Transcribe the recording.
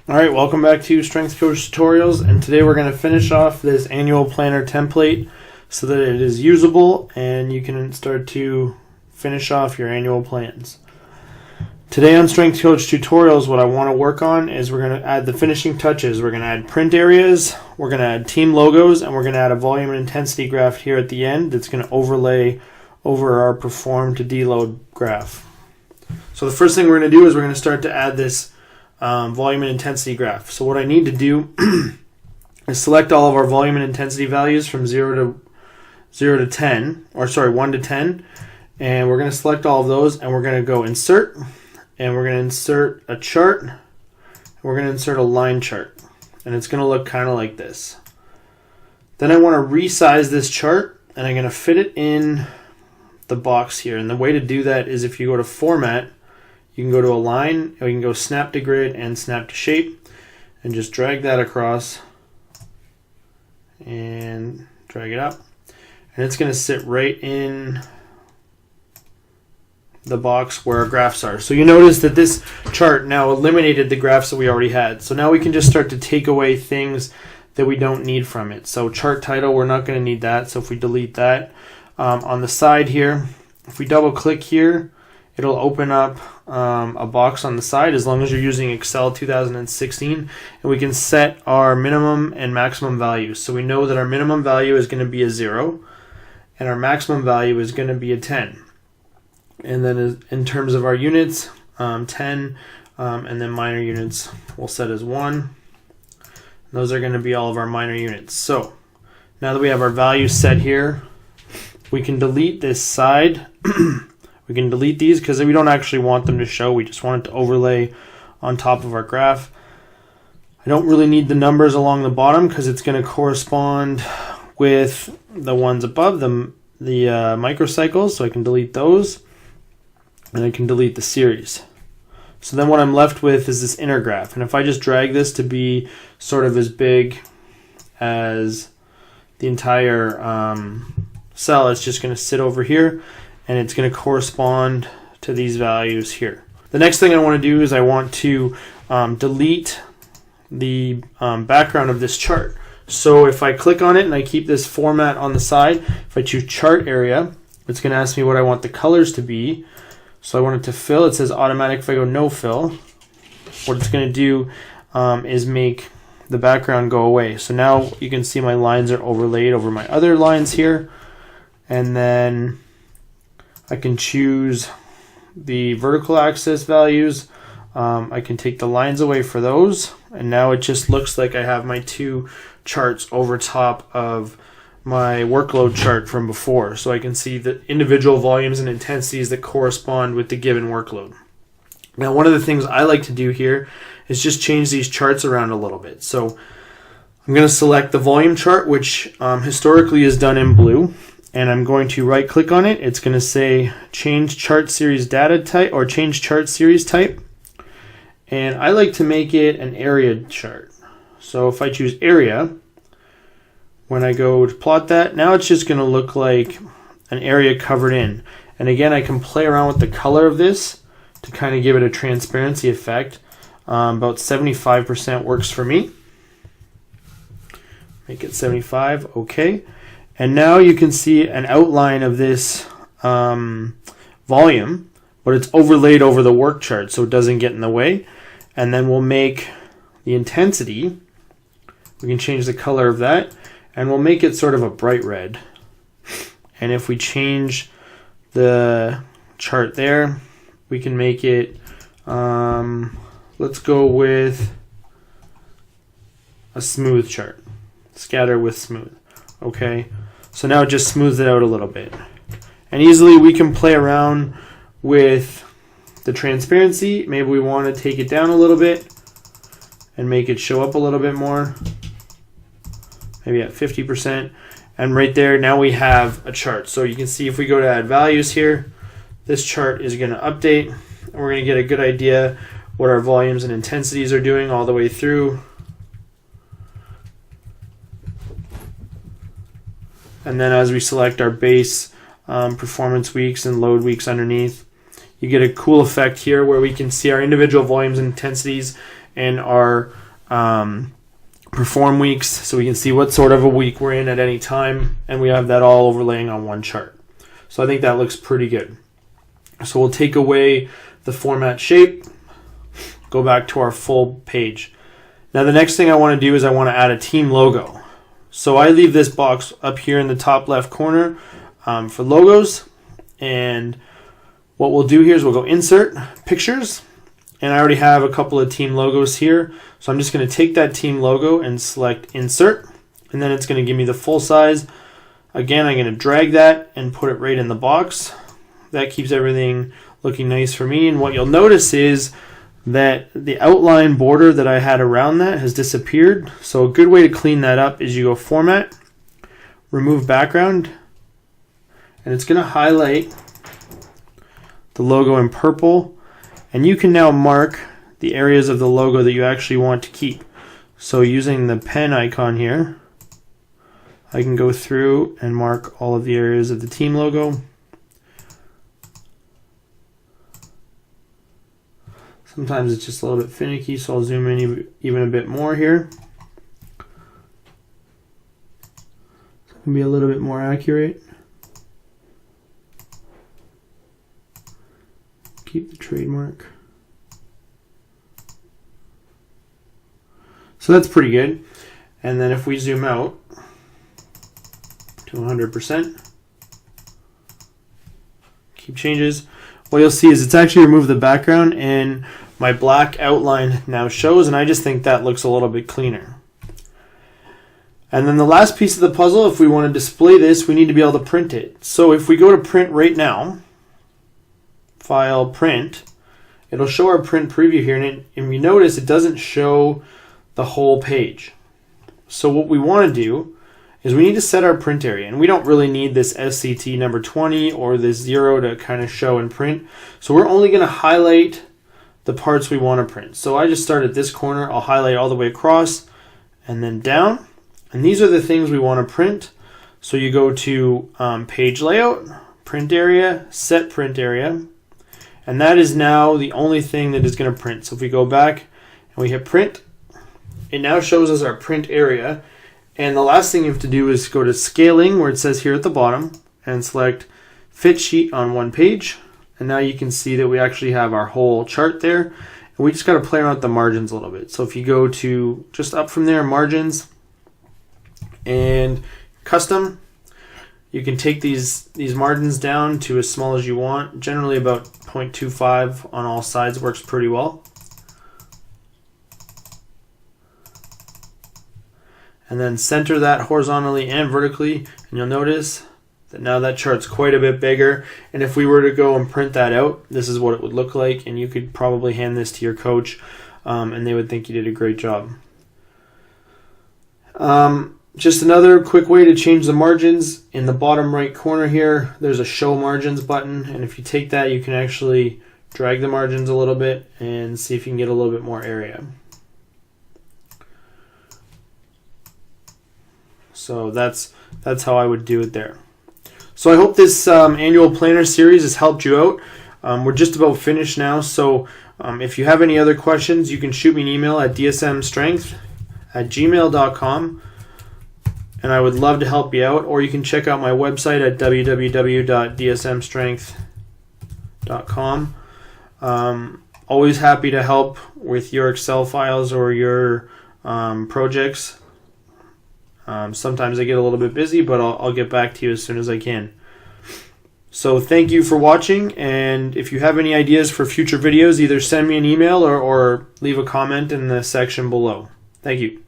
Alright, welcome back to Strength Coach Tutorials, and today we're going to finish off this annual planner template so that it is usable and you can start to finish off your annual plans. Today on Strength Coach Tutorials, what I want to work on is we're going to add the finishing touches. We're going to add print areas, we're going to add team logos, and we're going to add a volume and intensity graph here at the end that's going to overlay over our perform to deload graph. So the first thing we're going to do is we're going to start to add this volume and intensity graph. So what I need to do is select all of our volume and intensity values from 1 to 10, and we're going to select all of those, and we're going to go insert, and we're going to insert a chart, and we're going to insert a line chart, and it's going to look kind of like this. Then I want to resize this chart, and I'm going to fit it in the box here, and the way to do that is if you go to format, you can go to align, or you can go snap to grid and snap to shape, and just drag that across and drag it up, and it's going to sit right in the box where our graphs are. So you notice that this chart now eliminated the graphs that we already had. So now we can just start to take away things that we don't need from it. So chart title, we're not going to need that, so if we delete that. On the side here, if we double click here, it'll open up a box on the side as long as you're using Excel 2016, and we can set our minimum and maximum values. So we know that our minimum value is going to be a 0 and our maximum value is going to be a 10. And then in terms of our units, 10, and then minor units we'll set as 1. Those are going to be all of our minor units. So now that we have our values set here, we can delete this side. We can delete these because we don't actually want them to show. We just want it to overlay on top of our graph. I don't really need the numbers along the bottom because it's going to correspond with the ones above them, the microcycles, so I can delete those, and I can delete the series. So then what I'm left with is this inner graph, and if I just drag this to be sort of as big as the entire cell, it's just going to sit over here, and it's going to correspond to these values here. The next thing I want to do is I want to delete the background of this chart. So if I click on it and I keep this format on the side, if I choose chart area, it's going to ask me what I want the colors to be. So I want it to fill. It says automatic. If I go no fill, what it's going to do is make the background go away. So now you can see my lines are overlaid over my other lines here, and then I can choose the vertical axis values. I can take the lines away for those, and now it just looks like I have my two charts over top of my workload chart from before. So I can see the individual volumes and intensities that correspond with the given workload. Now, one of the things I like to do here is just change these charts around a little bit. So I'm going to select the volume chart, which historically is done in blue. And I'm going to right click on it. It's going to say change chart series data type or change chart series type. And I like to make it an area chart. So if I choose area, when I go to plot that, now it's just going to look like an area covered in. And again, I can play around with the color of this to kind of give it a transparency effect. About 75% works for me. Make it 75, okay. And now you can see an outline of this volume, but it's overlaid over the work chart so it doesn't get in the way. And then we'll make the intensity. We can change the color of that, and we'll make it sort of a bright red. And if we change the chart there, we can make it, let's go with a smooth chart. Scatter with smooth. Okay. So now it just smooths it out a little bit. And easily we can play around with the transparency. Maybe we want to take it down a little bit and make it show up a little bit more. Maybe at 50%. And right there, now we have a chart. So you can see if we go to add values here, this chart is going to update. And we're going to get a good idea what our volumes and intensities are doing all the way through. And then as we select our base performance weeks and load weeks underneath, you get a cool effect here where we can see our individual volumes and intensities and our perform weeks, so we can see what sort of a week we're in at any time, and we have that all overlaying on one chart. So I think that looks pretty good. So we'll take away the format shape, go back to our full page. Now the next thing I want to do is I want to add a team logo. So I leave this box up here in the top left corner for logos, and what we'll do here is we'll go insert pictures, and I already have a couple of team logos here, so I'm just going to take that team logo and select insert, and then it's going to give me the full size. Again, I'm going to drag that and put it right in the box. That keeps everything looking nice for me, and what you'll notice is that the outline border that I had around that has disappeared. So a good way to clean that up is you go Format, Remove Background, and it's going to highlight the logo in purple, and you can now mark the areas of the logo that you actually want to keep. So using the pen icon here, I can go through and mark all of the areas of the team logo. Sometimes it's just a little bit finicky, so I'll zoom in even a bit more here. So it can be a little bit more accurate. Keep the trademark. So that's pretty good. And then if we zoom out to 100%, keep changes, what you'll see is it's actually removed the background and my black outline now shows, and I just think that looks a little bit cleaner. And then the last piece of the puzzle, if we want to display this, we need to be able to print it. So if we go to print right now, File, Print, it'll show our print preview here, and you notice it doesn't show the whole page. So what we want to do is we need to set our print area, and we don't really need this SCT number 20 or this 0 to kind of show and print. So we're only going to highlight the parts we want to print. So I just start at this corner, I'll highlight all the way across and then down, and these are the things we want to print. So you go to Page Layout, Print Area, Set Print Area, and that is now the only thing that is going to print. So if we go back and we hit print, it now shows us our print area. And the last thing you have to do is go to Scaling, where it says here at the bottom, and select Fit Sheet on one page. And now you can see that we actually have our whole chart there. And we just got to play around with the margins a little bit. So if you go to just up from there, Margins, and Custom, you can take these margins down to as small as you want. Generally about 0.25 on all sides works pretty well. And then center that horizontally and vertically, and you'll notice that now that chart's quite a bit bigger. And if we were to go and print that out, this is what it would look like, and you could probably hand this to your coach and they would think you did a great job. Just another quick way to change the margins. In the bottom right corner here, there's a Show Margins button, and if you take that, you can actually drag the margins a little bit and see if you can get a little bit more area. So that's how I would do it there. So I hope this annual planner series has helped you out. We're just about finished now, so if you have any other questions, you can shoot me an email at dsmstrength@gmail.com, and I would love to help you out. Or you can check out my website at www.dsmstrength.com. Always happy to help with your Excel files or your projects. Sometimes I get a little bit busy, but I'll get back to you as soon as I can. So thank you for watching, and if you have any ideas for future videos, either send me an email or leave a comment in the section below. Thank you.